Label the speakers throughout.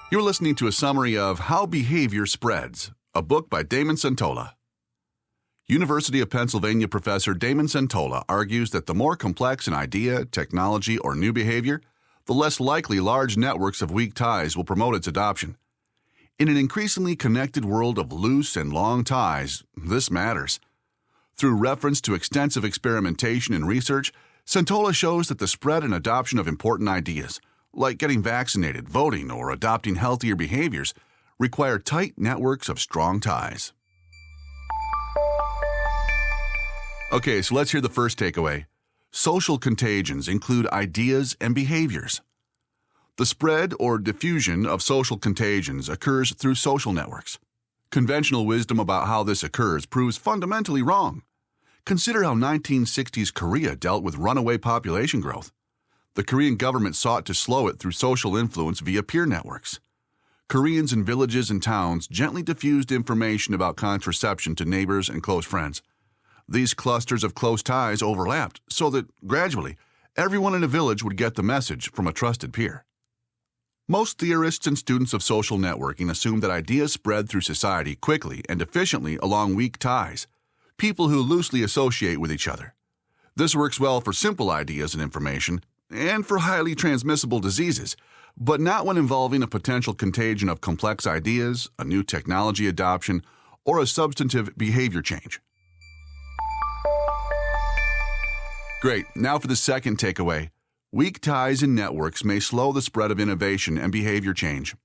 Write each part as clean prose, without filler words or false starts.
Speaker 1: You're listening to a summary of How Behavior Spreads, a book by Damon Centola. University of Pennsylvania professor Damon Centola argues that the more complex an idea, technology, or new behavior, the less likely large networks of weak ties will promote its adoption. In an increasingly connected world of loose and long ties, this matters. Through reference to extensive experimentation and research, Centola shows that the spread and adoption of important ideas, like getting vaccinated, voting, or adopting healthier behaviors, require tight networks of strong ties. Okay, so let's hear the first takeaway. Social contagions include ideas and behaviors. The spread or diffusion of social contagions occurs through social networks. Conventional wisdom about how this occurs proves fundamentally wrong. Consider how 1960s Korea dealt with runaway population growth. The Korean government sought to slow it through social influence via peer networks. Koreans in villages and towns gently diffused information about contraception to neighbors and close friends. These clusters of close ties overlapped so that, gradually, everyone in a village would get the message from a trusted peer. Most theorists and students of social networking assume that ideas spread through society quickly and efficiently along weak ties, people who loosely associate with each other. This works well for simple ideas and information, and for highly transmissible diseases, but not when involving a potential contagion of complex ideas, a new technology adoption, or a substantive behavior change. Great, now for the second takeaway. Weak ties in networks may slow the spread of innovation and behavior change.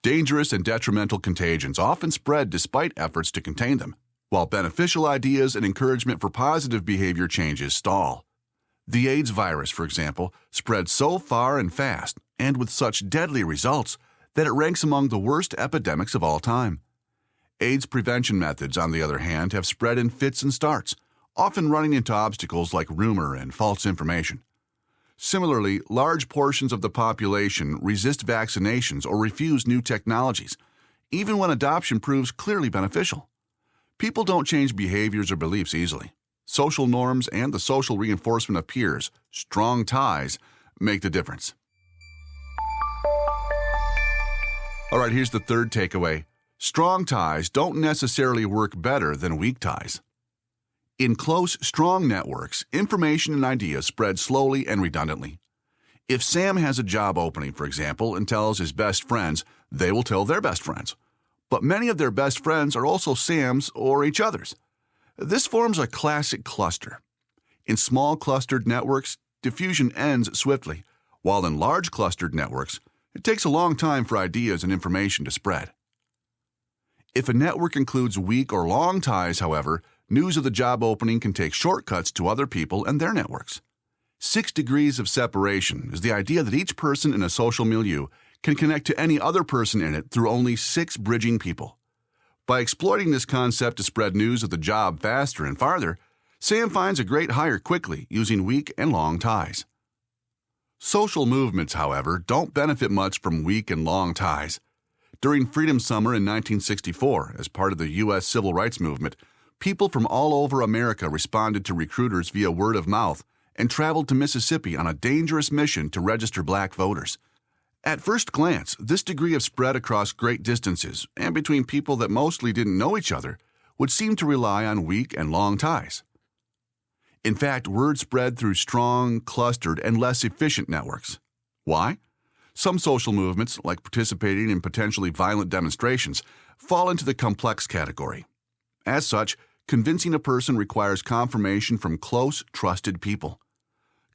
Speaker 1: Dangerous and detrimental contagions often spread despite efforts to contain them, while beneficial ideas and encouragement for positive behavior changes stall. The AIDS virus, for example, spread so far and fast, and with such deadly results, that it ranks among the worst epidemics of all time. AIDS prevention methods, on the other hand, have spread in fits and starts, often running into obstacles like rumor and false information. Similarly, large portions of the population resist vaccinations or refuse new technologies, even when adoption proves clearly beneficial. People don't change behaviors or beliefs easily. Social norms and the social reinforcement of peers, strong ties, make the difference. All right, here's the third takeaway. Strong ties don't necessarily work better than weak ties. In close, strong networks, information and ideas spread slowly and redundantly. If Sam has a job opening, for example, and tells his best friends, they will tell their best friends. But many of their best friends are also Sam's or each other's. This forms a classic cluster. In small clustered networks, diffusion ends swiftly, while in large clustered networks, it takes a long time for ideas and information to spread. If a network includes weak or long ties, however, news of the job opening can take shortcuts to other people and their networks. 6 degrees of separation is the idea that each person in a social milieu can connect to any other person in it through only 6 bridging people. By exploiting this concept to spread news of the job faster and farther, Sam finds a great hire quickly using weak and long ties. Social movements, however, don't benefit much from weak and long ties. During Freedom Summer in 1964, as part of the U.S. Civil Rights Movement, people from all over America responded to recruiters via word of mouth and traveled to Mississippi on a dangerous mission to register black voters. At first glance, this degree of spread across great distances and between people that mostly didn't know each other would seem to rely on weak and long ties. In fact, word spread through strong, clustered, and less efficient networks. Why? Some social movements, like participating in potentially violent demonstrations, fall into the complex category. As such, convincing a person requires confirmation from close, trusted people.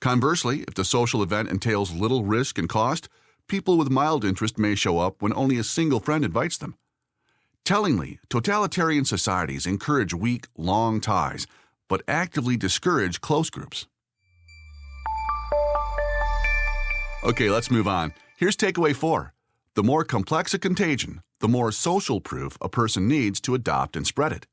Speaker 1: Conversely, if the social event entails little risk and cost, people with mild interest may show up when only a single friend invites them. Tellingly, totalitarian societies encourage weak, long ties, but actively discourage close groups. Okay, let's move on. Here's takeaway 4. The more complex a contagion, the more social proof a person needs to adopt and spread it.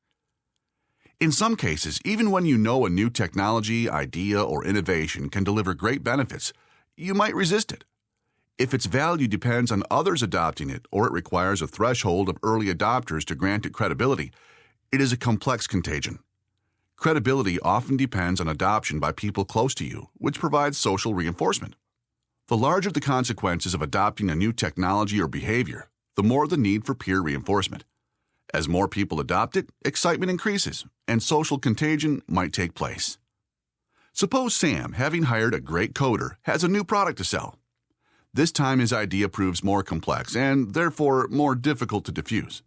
Speaker 1: In some cases, even when you know a new technology, idea, or innovation can deliver great benefits, you might resist it. If its value depends on others adopting it or it requires a threshold of early adopters to grant it credibility, it is a complex contagion. Credibility often depends on adoption by people close to you, which provides social reinforcement. The larger the consequences of adopting a new technology or behavior, the more the need for peer reinforcement. As more people adopt it, excitement increases, and social contagion might take place. Suppose Sam, having hired a great coder, has a new product to sell. This time his idea proves more complex and, therefore, more difficult to diffuse.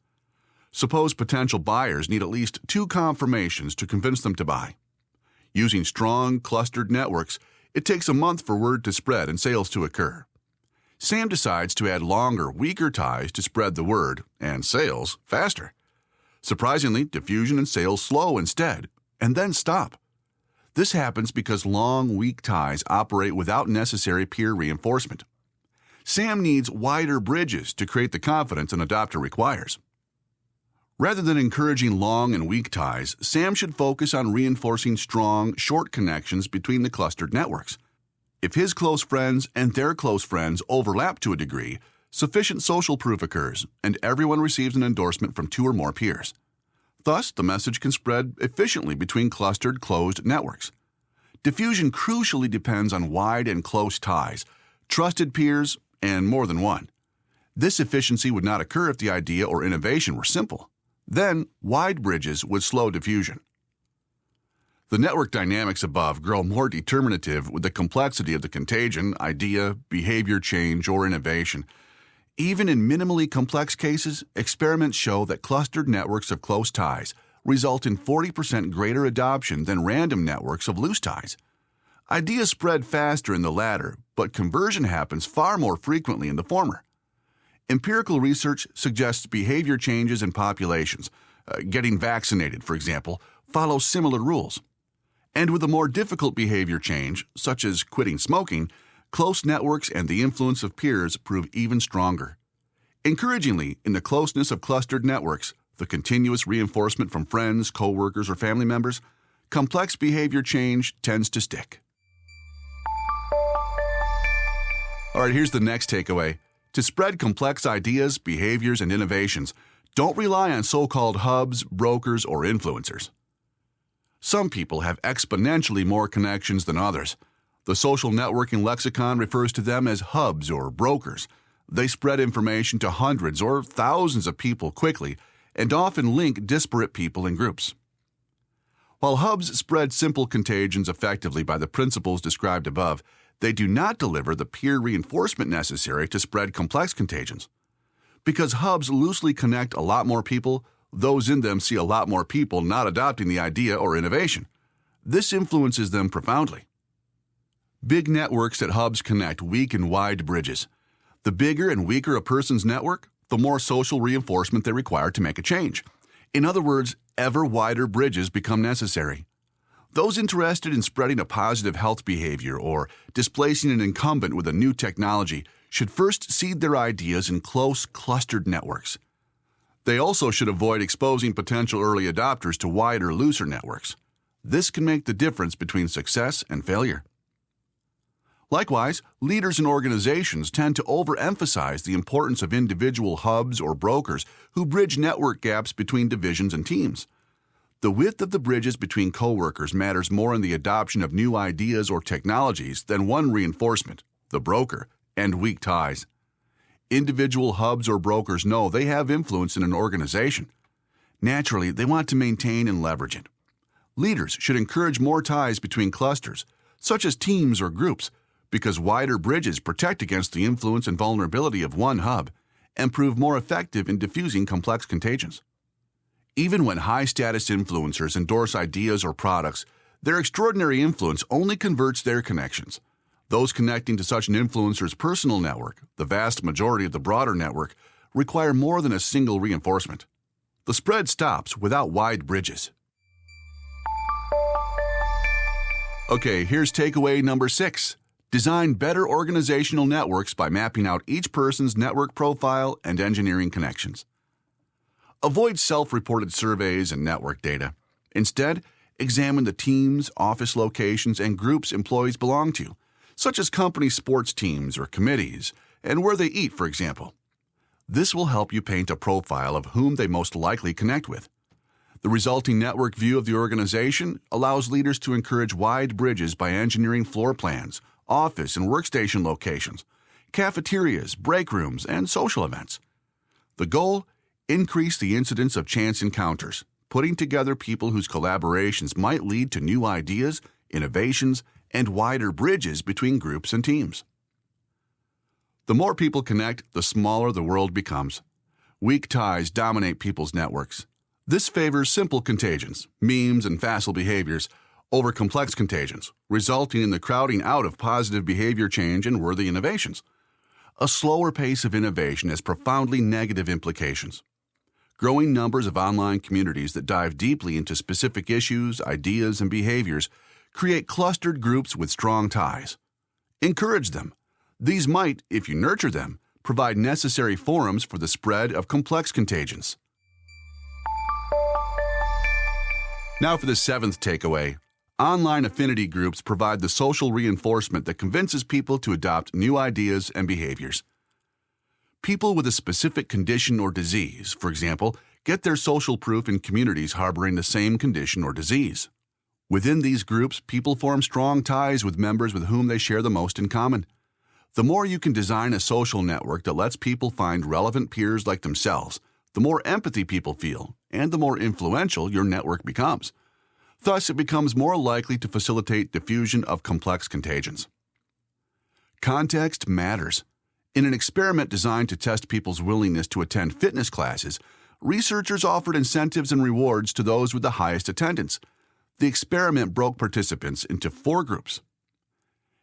Speaker 1: Suppose potential buyers need at least 2 confirmations to convince them to buy. Using strong, clustered networks, it takes a month for word to spread and sales to occur. Sam decides to add longer, weaker ties to spread the word, and sales faster. Surprisingly, diffusion and sales slow instead, and then stop. This happens because long, weak ties operate without necessary peer reinforcement. Sam needs wider bridges to create the confidence an adopter requires. Rather than encouraging long and weak ties, Sam should focus on reinforcing strong, short connections between the clustered networks. If his close friends and their close friends overlap to a degree, sufficient social proof occurs, and everyone receives an endorsement from 2 or more peers. Thus, the message can spread efficiently between clustered, closed networks. Diffusion crucially depends on wide and close ties, trusted peers, and more than one. This efficiency would not occur if the idea or innovation were simple. Then, wide bridges would slow diffusion. The network dynamics above grow more determinative with the complexity of the contagion, idea, behavior change, or innovation. Even in minimally complex cases, experiments show that clustered networks of close ties result in 40% greater adoption than random networks of loose ties. Ideas spread faster in the latter, but conversion happens far more frequently in the former. Empirical research suggests behavior changes in populations, getting vaccinated, for example, follow similar rules. And with a more difficult behavior change, such as quitting smoking, close networks and the influence of peers prove even stronger. Encouragingly, in the closeness of clustered networks, the continuous reinforcement from friends, coworkers, or family members, complex behavior change tends to stick. All right, here's the next takeaway. To spread complex ideas, behaviors, and innovations, don't rely on so-called hubs, brokers, or influencers. Some people have exponentially more connections than others. The social networking lexicon refers to them as hubs or brokers. They spread information to hundreds or thousands of people quickly and often link disparate people and groups. While hubs spread simple contagions effectively by the principles described above, they do not deliver the peer reinforcement necessary to spread complex contagions. Because hubs loosely connect a lot more people, those in them see a lot more people not adopting the idea or innovation. This influences them profoundly. Big networks at hubs connect weak and wide bridges. The bigger and weaker a person's network, the more social reinforcement they require to make a change. In other words, ever wider bridges become necessary. Those interested in spreading a positive health behavior or displacing an incumbent with a new technology should first seed their ideas in close, clustered networks. They also should avoid exposing potential early adopters to wider, looser networks. This can make the difference between success and failure. Likewise, leaders in organizations tend to overemphasize the importance of individual hubs or brokers who bridge network gaps between divisions and teams. The width of the bridges between coworkers matters more in the adoption of new ideas or technologies than one reinforcement, the broker, and weak ties. Individual hubs or brokers know they have influence in an organization. Naturally, they want to maintain and leverage it. Leaders should encourage more ties between clusters, such as teams or groups, because wider bridges protect against the influence and vulnerability of one hub and prove more effective in diffusing complex contagions. Even when high-status influencers endorse ideas or products, their extraordinary influence only converts their connections. Those connecting to such an influencer's personal network, the vast majority of the broader network, require more than a single reinforcement. The spread stops without wide bridges. Okay, here's takeaway number 6. Design better organizational networks by mapping out each person's network profile and engineering connections. Avoid self-reported surveys and network data. Instead, examine the teams, office locations, and groups employees belong to, such as company sports teams or committees, and where they eat, for example. This will help you paint a profile of whom they most likely connect with. The resulting network view of the organization allows leaders to encourage wide bridges by engineering floor plans, office and workstation locations, cafeterias, break rooms, and social events. The goal? Increase the incidence of chance encounters, putting together people whose collaborations might lead to new ideas, innovations, and wider bridges between groups and teams. The more people connect, the smaller the world becomes. Weak ties dominate people's networks. This favors simple contagions, memes and facile behaviors, over complex contagions, resulting in the crowding out of positive behavior change and worthy innovations. A slower pace of innovation has profoundly negative implications. Growing numbers of online communities that dive deeply into specific issues, ideas, and behaviors create clustered groups with strong ties. Encourage them. These might, if you nurture them, provide necessary forums for the spread of complex contagions. Now for the seventh takeaway. Online affinity groups provide the social reinforcement that convinces people to adopt new ideas and behaviors. People with a specific condition or disease, for example, get their social proof in communities harboring the same condition or disease. Within these groups, people form strong ties with members with whom they share the most in common. The more you can design a social network that lets people find relevant peers like themselves, the more empathy people feel, and the more influential your network becomes. Thus, it becomes more likely to facilitate diffusion of complex contagions. Context matters. In an experiment designed to test people's willingness to attend fitness classes, researchers offered incentives and rewards to those with the highest attendance. The experiment broke participants into 4 groups.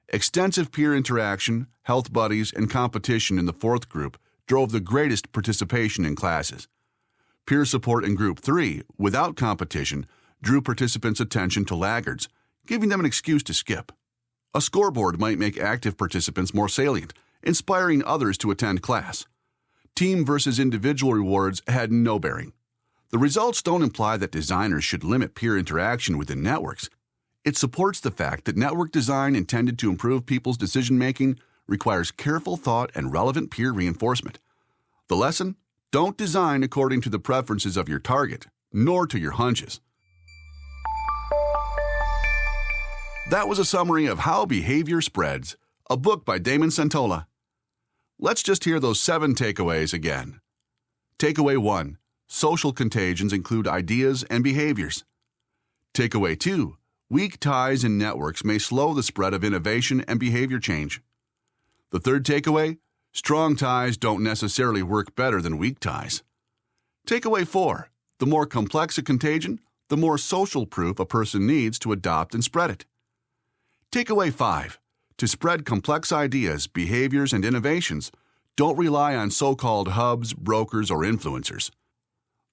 Speaker 1: Extensive peer interaction, health buddies, and competition in the 4th group drove the greatest participation in classes. Peer support in Group 3, without competition, drew participants' attention to laggards, giving them an excuse to skip. A scoreboard might make active participants more salient, inspiring others to attend class. Team versus individual rewards had no bearing. The results don't imply that designers should limit peer interaction within networks. It supports the fact that network design intended to improve people's decision-making requires careful thought and relevant peer reinforcement. The lesson? Don't design according to the preferences of your target, nor to your hunches. That was a summary of How Behavior Spreads, a book by Damon Centola. Let's just hear those 7 takeaways again. Takeaway 1. Social contagions include ideas and behaviors. Takeaway 2. Weak ties in networks may slow the spread of innovation and behavior change. The third takeaway. Strong ties don't necessarily work better than weak ties. Takeaway 4. The more complex a contagion, the more social proof a person needs to adopt and spread it. Takeaway 5. To spread complex ideas, behaviors, and innovations, don't rely on so-called hubs, brokers, or influencers.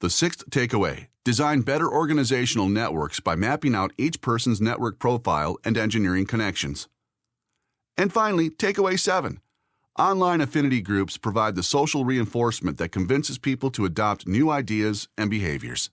Speaker 1: The 6th takeaway. Design better organizational networks by mapping out each person's network profile and engineering connections. And finally, takeaway 7. Online affinity groups provide the social reinforcement that convinces people to adopt new ideas and behaviors.